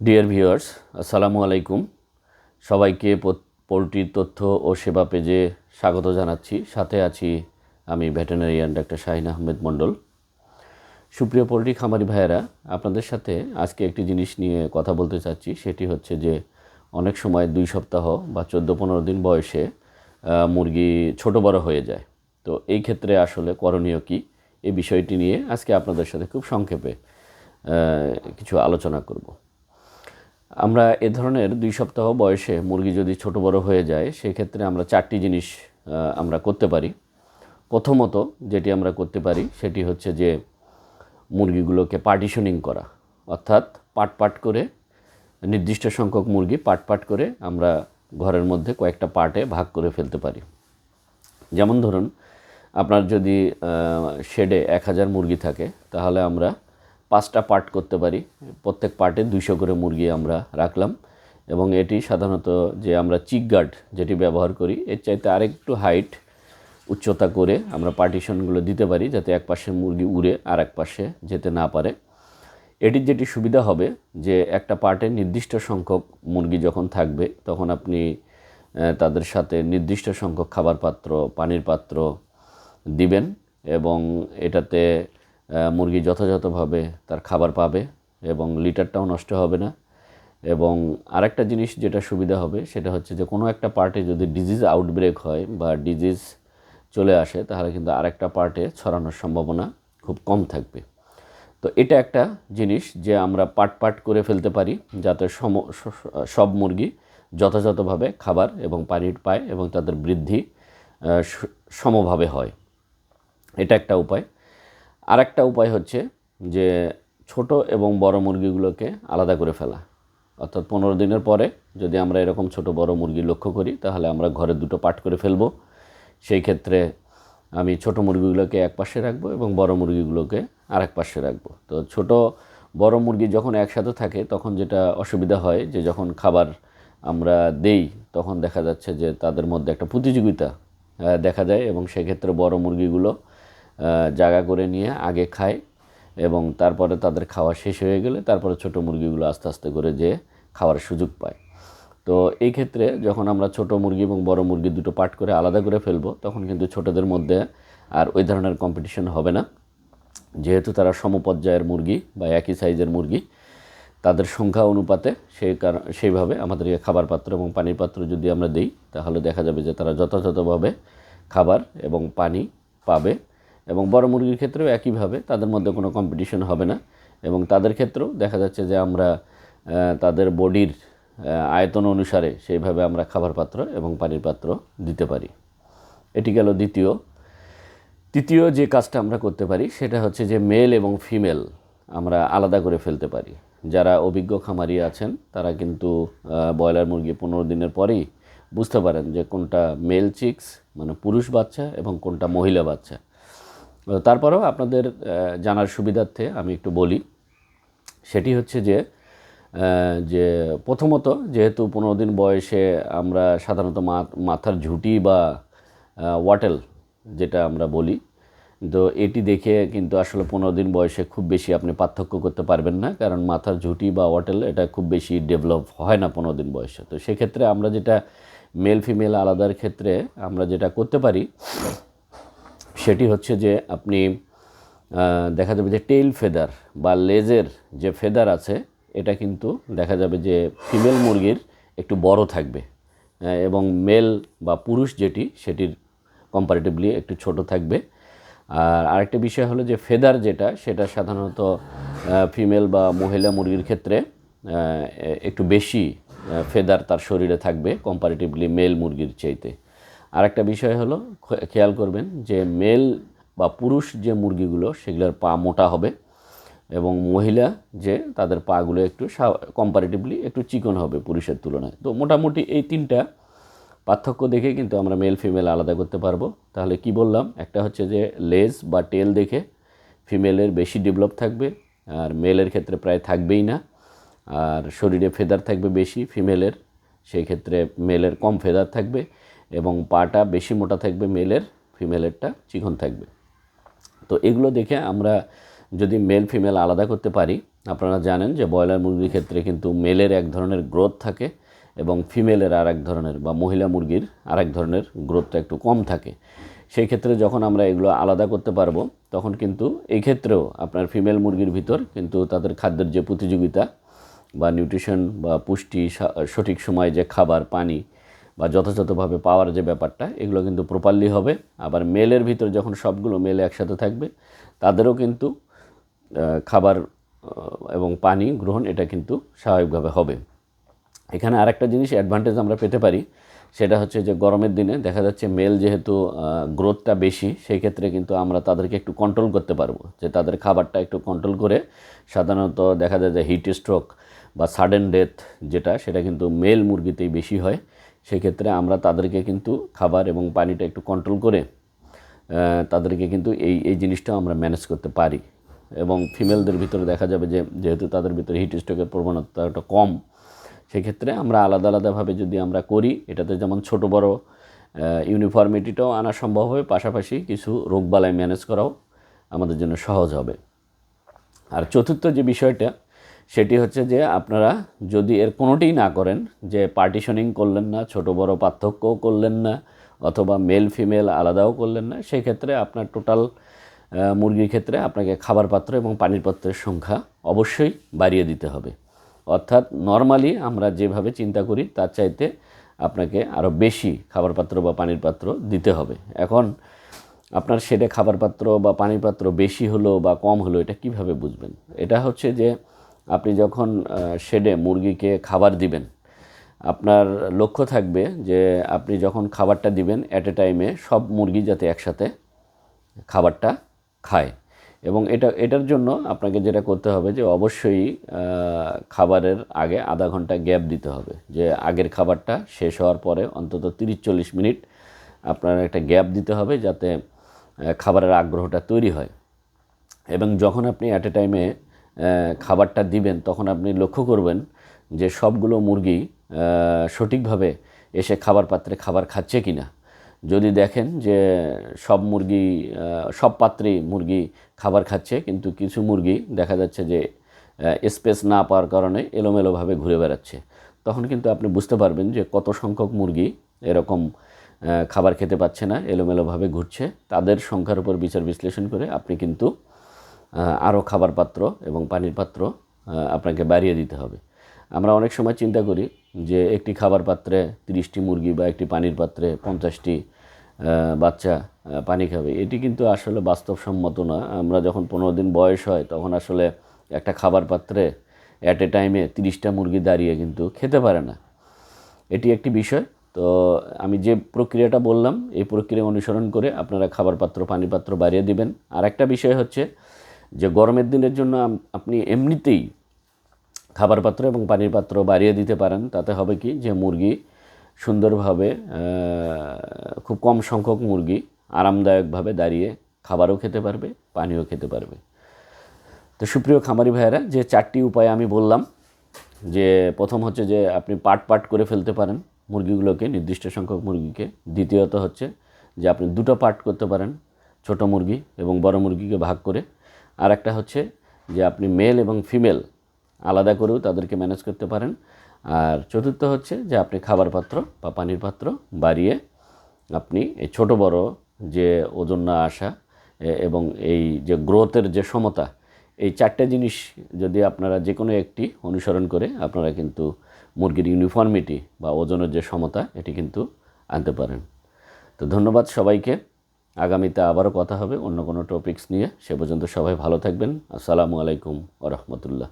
Dear viewers, আসসালামু আলাইকুম। সবাইকে পোলট্রির তথ্য ও সেবা পেজে স্বাগত জানাচ্ছি। সাথে আছি আমি ভেটেরিনারিয়ান ডাক্তার শাহিন আহমেদ মণ্ডল। সুপ্রিয় পোলট্রি খামারি ভাইয়েরা, আপনাদের সাথে আজকে একটি জিনিস নিয়ে কথা বলতে চাচ্ছি। সেটি হচ্ছে যে অনেক সময় 2 সপ্তাহ বা 14-15 দিন বয়সে মুরগি ছোট বড় হয়ে যায়। তো এই ক্ষেত্রে আসলে করণীয় কী, এই বিষয়টি নিয়ে আজকে আপনাদের সাথে খুব সংক্ষেপে কিছু আলোচনা করব। আমরা এ ধরনের 2 সপ্তাহ বয়সে মুরগি যদি ছোট বড় হয়ে যায়, সেক্ষেত্রে আমরা 4টি জিনিস আমরা করতে পারি। প্রথমত যেটি আমরা করতে পারি সেটি হচ্ছে যে মুরগিগুলোকে পার্টিশনিং করা, অর্থাৎ পাট করে নির্দিষ্ট সংখ্যক মুরগি পাট করে আমরা ঘরের মধ্যে কয়েকটা পার্টে ভাগ করে ফেলতে পারি। যেমন ধরুন, আপনার যদি শেডে 1000 মুরগি থাকে, তাহলে আমরা 5টা পার্ট করতে পারি। প্রত্যেক পার্টে 200 করে মুরগি আমরা রাখলাম এবং এটি সাধারণত যে আমরা চিক গার্ড যেটি ব্যবহার করি, এর চাইতে আরেকটু হাইট উচ্চতা করে আমরা পার্টিশনগুলো দিতে পারি, যাতে এক পাশে মুরগি উড়ে আর এক পাশে যেতে না পারে। এটির যেটি সুবিধা হবে যে একটা পার্টে নির্দিষ্ট সংখ্যক মুরগি যখন থাকবে, তখন আপনি তাদের সাথে নির্দিষ্ট সংখ্যক খাবার পাত্র, পানির পাত্র দিবেন এবং এটাতে মুরগি যথাযথভাবে তার খাবার পাবে এবং লিটারটাও নষ্ট হবে না। এবং আরেকটা জিনিস যেটা সুবিধা হবে সেটা হচ্ছে যে কোনো একটা পার্টে যদি ডিজিজ আউটব্রেক হয় বা ডিজিজ চলে আসে, তাহলে কিন্তু আরেকটা পার্টে ছড়ানোর সম্ভাবনা খুব কম থাকবে। তো এটা একটা জিনিস যে আমরা পাট করে ফেলতে পারি, যাতে সব মুরগি যথাযথভাবে খাবার এবং পানি পায় এবং তাদের বৃদ্ধি সমভাবে হয়। এটা একটা উপায়। আরেকটা উপায় হচ্ছে যে ছোট এবং বড় মুরগিগুলোকে আলাদা করে ফেলা, অর্থাৎ 15 দিনের পরে যদি আমরা এরকম ছোট বড় মুরগি লক্ষ্য করি, তাহলে আমরা ঘরে 2টো পার্ট করে ফেলবো। সেই ক্ষেত্রে আমি ছোট মুরগিগুলোকে এক পাশে রাখবো এবং বড় মুরগিগুলোকে আরেক পাশে রাখবো। তো ছোট বড় মুরগি যখন একসাথে থাকে, তখন যেটা অসুবিধা হয় যে যখন খাবার আমরা দেই, তখন দেখা যাচ্ছে যে তাদের মধ্যে একটা প্রতিযোগিতা দেখা যায় এবং সেক্ষেত্রে বড় মুরগিগুলো জায়গা করে নিয়ে আগে খায় এবং তারপরে তাদের খাওয়া শেষ হয়ে গেলে তারপরে ছোট মুরগিগুলো আস্তে আস্তে করে যে খাওয়ার সুযোগ পায়। তো এই ক্ষেত্রে যখন আমরা ছোট মুরগি এবং বড় মুরগি 2টো পার্ট করে আলাদা করে ফেলবো, তখন কিন্তু ছোটদের মধ্যে আর ওই ধরনের কম্পিটিশন হবে না, যেহেতু তারা সমপর্যায়ের মুরগি বা একই সাইজের মুরগি। তাদের সংখ্যা অনুপাতে সেইভাবে আমাদেরকে খাবার পাত্র এবং পানির পাত্র যদি আমরা দিই, তাহলে দেখা যাবে যে তারা যথাযথভাবে খাবার এবং পানি পাবে। এবং বড় মুরগির ক্ষেত্রেও একইভাবে তাদের মধ্যে কোনো কম্পিটিশন হবে না এবং তাদের ক্ষেত্রেও দেখা যাচ্ছে যে আমরা তাদের বডির আয়তন অনুসারে সেইভাবে আমরা খাবার পাত্র এবং পানির পাত্র দিতে পারি। এটি গেল তৃতীয় যে কাজটা আমরা করতে পারি সেটা হচ্ছে যে মেল এবং ফিমেল আমরা আলাদা করে ফেলতে পারি। যারা অভিজ্ঞ খামারি আছেন তারা কিন্তু ব্রয়লার মুরগি 15 দিনের পরেই বুঝতে পারেন যে কোনটা মেল চিক্স মানে পুরুষ বাচ্চা এবং কোনটা মহিলা বাচ্চা। তারপরেও আপনাদের জানার সুবিধার্থে আমি একটু বলি। সেটি হচ্ছে যে প্রথমত যেহেতু 15 দিন বয়সে আমরা সাধারণত মাথার ঝুঁটি বা ওয়াটেল যেটা আমরা বলি, তো এটি দেখে কিন্তু আসলে 15 দিন বয়সে খুব বেশি আপনি পার্থক্য করতে পারবেন না, কারণ মাথার ঝুঁটি বা ওয়াটেল এটা খুব বেশি ডেভেলপ হয় না 15 দিন বয়সে। তো সেক্ষেত্রে আমরা যেটা মেল ফিমেল আলাদার ক্ষেত্রে আমরা যেটা করতে পারি সেটি হচ্ছে যে আপনি দেখা যাবে যে টেইল ফেদার বা লেজের যে ফেদার আছে, এটা কিন্তু দেখা যাবে যে ফিমেল মুরগির একটু বড় থাকবে এবং মেল বা পুরুষ যেটি সেটির কম্পারেটিভলি একটু ছোট থাকবে। আর আরেকটা বিষয় হলো যে ফেদার যেটা, সেটা সাধারণত ফিমেল বা মহিলা মুরগির ক্ষেত্রে একটু বেশি ফেদার তার শরীরে থাকবে কম্পারেটিভলি মেল মুরগির চাইতে। আরেকটা বিষয় হলো খেয়াল করবেন যে মেল বা পুরুষ যে মুরগিগুলো সেগুলোর পা মোটা হবে এবং মহিলা যে তাদের পাগুলো একটু কম্পারেটিভলি একটু চিকন হবে পুরুষের তুলনায়। তো মোটামুটি এই 3টা পার্থক্য দেখে কিন্তু আমরা মেল ফিমেল আলাদা করতে পারবো। তাহলে কি বললাম, একটা হচ্ছে যে লেজ বা টেল দেখে ফিমেলের বেশি ডেভেলপ থাকবে আর মেলের ক্ষেত্রে প্রায় থাকবেই না। আর শরীরে ফেদার থাকবে বেশি ফিমেলের, সেই ক্ষেত্রে মেলের কম ফেদার থাকবে এবং পাটা বেশি মোটা থাকবে মেলের, ফিমেলেরটা চিকন থাকবে। তো এগুলো দেখে আমরা যদি মেল ফিমেল আলাদা করতে পারি, আপনারা জানেন যে ব্রয়লার মুরগির ক্ষেত্রে কিন্তু মেলের এক ধরনের গ্রোথ থাকে এবং ফিমেলের আর এক ধরনের বা মহিলা মুরগির আর এক ধরনের গ্রোথটা একটু কম থাকে। সেই ক্ষেত্রে যখন আমরা এগুলো আলাদা করতে পারবো, তখন কিন্তু এই ক্ষেত্রেও আপনার ফিমেল মুরগির ভিতর কিন্তু তাদের খাদ্যের যে প্রতিযোগিতা বা নিউট্রিশন বা পুষ্টি, সঠিক সময়ে যে খাবার পানি বা যথাযথভাবে পাওয়ার যে ব্যাপারটা, এগুলো কিন্তু প্রপারলি হবে। আবার মেলের ভিতর যখন সবগুলো মেলে একসাথে থাকবে, তাদেরও কিন্তু খাবার এবং পানি গ্রহণ এটা কিন্তু স্বাভাবিকভাবে হবে। এখানে আরেকটা জিনিস অ্যাডভান্টেজ আমরা পেতে পারি, সেটা হচ্ছে যে গরমের দিনে দেখা যাচ্ছে মেল যেহেতু গ্রোথটা বেশি, সেই ক্ষেত্রে কিন্তু আমরা তাদেরকে একটু কন্ট্রোল করতে পারবো, যে তাদের খাবারটা একটু কন্ট্রোল করে। সাধারণত দেখা যায় যে হিট স্ট্রোক বা সাডেন ডেথ সেটা কিন্তু মেল মুরগিতেই বেশি হয়। সেক্ষেত্রে আমরা তাদেরকে কিন্তু খাবার এবং পানিটা একটু কন্ট্রোল করে তাদেরকে কিন্তু এই জিনিসটাও আমরা ম্যানেজ করতে পারি। এবং ফিমেলদের ভিতরে দেখা যাবে যে যেহেতু তাদের ভিতরে হিট স্ট্রোকের প্রবণতাটা কম, সেক্ষেত্রে আমরা আলাদা আলাদাভাবে যদি আমরা করি, এটাতে যেমন ছোট বড় ইউনিফর্মিটিটাও আনা সম্ভব হবে, পাশাপাশি কিছু রোগবালাই ম্যানেজ করাও আমাদের জন্য সহজ হবে। আর চতুর্থ যে বিষয়টা, সেটি হচ্ছে যে আপনারা যদি এর কোনোটিই না করেন, যে পার্টিশনিং করলেন না, ছোট বড় পার্থক্যও করলেন না, অথবা মেল ফিমেল আলাদাও করলেন না, সেই ক্ষেত্রে আপনার টোটাল মুরগির ক্ষেত্রে আপনাকে খাবার পাত্র এবং পানির পাত্রের সংখ্যা অবশ্যই বাড়িয়ে দিতে হবে। অর্থাৎ নর্মালি আমরা যেভাবে চিন্তা করি তার চাইতে আপনাকে আরও বেশি খাবার পাত্র বা পানির পাত্র দিতে হবে। এখন আপনার শেডে খাবার পাত্র বা পানির পাত্র বেশি হলো বা কম হলো, এটা কিভাবে বুঝবেন? এটা হচ্ছে যে আপনি যখন শেডে মুরগিকে খাবার দিবেন, আপনার লক্ষ্য থাকবে যে আপনি যখন খাবারটা দিবেন অ্যাট এ টাইমে সব মুরগি যাতে একসাথে খাবারটা খায়। এবং এটার জন্য আপনাকে যেটা করতে হবে যে অবশ্যই খাবারের আগে আধা ঘন্টা গ্যাপ দিতে হবে, যে আগের খাবারটা শেষ হওয়ার পরে অন্তত 30-40 মিনিট আপনার একটা গ্যাপ দিতে হবে, যাতে খাবারের আগ্রহটা তৈরি হয়। এবং যখন আপনি অ্যাট এ টাইমে খাবারটা দিবেন, তখন আপনি লক্ষ্য করবেন যে সবগুলো মুরগি সঠিকভাবে এসে খাবার পাত্রে খাবার খাচ্ছে কি না। যদি দেখেন যে সব পাত্রেই মুরগি খাবার খাচ্ছে, কিন্তু কিছু মুরগি দেখা যাচ্ছে যে স্পেস না পাওয়ার কারণে এলোমেলোভাবে ঘুরে বেড়াচ্ছে, তখন কিন্তু আপনি বুঝতে পারবেন যে কত সংখ্যক মুরগি এরকম খাবার খেতে পাচ্ছে না, এলোমেলোভাবে ঘুরছে। তাদের সংখ্যার উপর বিচার বিশ্লেষণ করে আপনি কিন্তু আরও খাবার পাত্র এবং পানির পাত্র আপনাকে বাড়িয়ে দিতে হবে। আমরা অনেক সময় চিন্তা করি যে একটি খাবার পাত্রে 30টি মুরগি বা একটি পানির পাত্রে 50টি বাচ্চা পানি খাবে। এটি কিন্তু আসলে বাস্তবসম্মত না। আমরা যখন 15 দিন বয়স হয়, তখন আসলে একটা খাবার পাত্রে অ্যাট এ টাইমে 30টা মুরগি দাঁড়িয়ে কিন্তু খেতে পারে না। এটি একটি বিষয়। তো আমি যে প্রক্রিয়াটা বললাম, এই প্রক্রিয়া অনুসরণ করে আপনারা খাবার পাত্র পানির পাত্র বাড়িয়ে দিবেন। আর একটা বিষয় হচ্ছে যে গরমের দিনের জন্য আপনি এমনিতেই খাবার পাত্র এবং পানির পাত্র বাড়িয়ে দিতে পারেন। তাতে হবে কি, যে মুরগি সুন্দরভাবে খুব কম সংখ্যক মুরগি আরামদায়কভাবে দাঁড়িয়ে খাবারও খেতে পারবে, পানিও খেতে পারবে। তো সুপ্রিয় খামারি ভাইয়েরা, যে 4টি উপায় আমি বললাম, যে প্রথম হচ্ছে যে আপনি পার্ট করে ফেলতে পারেন মুরগিগুলোকে, নির্দিষ্ট সংখ্যক মুরগিকে। দ্বিতীয়ত হচ্ছে যে আপনি 2টো পার্ট করতে পারেন, ছোট মুরগি এবং বড় মুরগিকে ভাগ করে। আর একটা হচ্ছে যে আপনি মেল এবং ফিমেল আলাদা করেও তাদেরকে ম্যানেজ করতে পারেন। আর চতুর্থ হচ্ছে যে আপনি খাবার পাত্র বা পানির পাত্র বাড়িয়ে আপনি এই ছোট বড় যে ওজন না আসা এবং এই যে গ্রোথের যে সমতা, এই 4টে জিনিস যদি আপনারা যে কোনো একটি অনুসরণ করে আপনারা কিন্তু মুরগির ইউনিফর্মিটি বা ওজনের যে সমতা, এটি কিন্তু আনতে পারেন। তো ধন্যবাদ সবাইকে। আগামীতে আবারও কথা হবে অন্য কোনো টপিকস নিয়ে। সে পর্যন্ত সবাই ভালো থাকবেন। আসসালামু আলাইকুম ওয়া রাহমাতুল্লাহ।